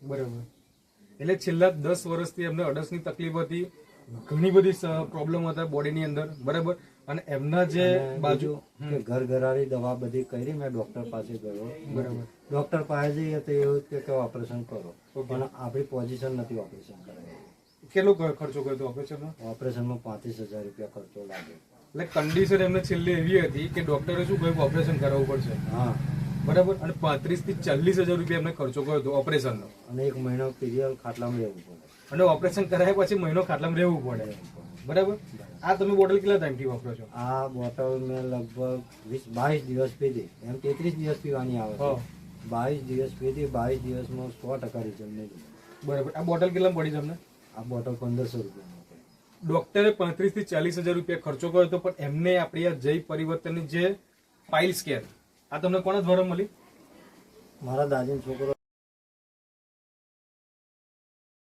બરાબર. એટલે છેલ્લા 10 વર્ષથી એમને અડસની તકલીફ હતી, ઘણી બધી પ્રોબ્લેમ હતા બોડીની અંદર, બરાબર. અને એમના જે બાજુ ઘર ઘરારી દવા બધી કરી, મેં ડોક્ટર પાસે ગયો, બરાબર. ડોક્ટર પાસે જઈએ તો એવું કે ઓપરેશન કરો, પણ આપણી પોઝિશન નથી ઓપરેશન કરાય. કેટલો ખર્ચો કર્યો હતો ઓપરેશનમાં? ઓપરેશનમાં 35,000 રૂપિયા ખર્ચો લાગે. એટલે કન્ડિશન એમને છેલ્લી એવી હતી કે ડોક્ટરે શું કહ્યું, ઓપરેશન કરાવવું પડશે. હા, બરાબર. અને 35,000 થી 40,000 રૂપિયા એમને ખર્ચો કર્યો હતો ઓપરેશનનો. અને 1 મહિનો પીરિયડ ખાટલામાં રહેવું પડે, અને ઓપરેશન કરાયા પછી મહિનો ખાટલામાં રહેવું પડે, બરાબર. આ તમે બોટલ કેટલા ટાઈમથી વાપરો છો? આ બોટલ મેં લગભગ 22 દિવસ પીધી. એમ 33 દિવસ પીવાની આવે છે. 22 દિવસ પીધી. 22 દિવસમાં 100% રિઝલ્ટ મળ્યું. બરાબર. આ બોટલ કેટલા પડી તમને? આ બોટલ 1,500 રૂપિયાની. ડોક્ટરે 35,000 થી 40,000 રૂપિયા ખર્ચો કર્યો હતો, પણ એમને આપણી આ જય પરિવર્તનની જે પાઇલ્સ કેર, આ તમને કોના દ્વારા મળી? મારા દાદીનો છોકરો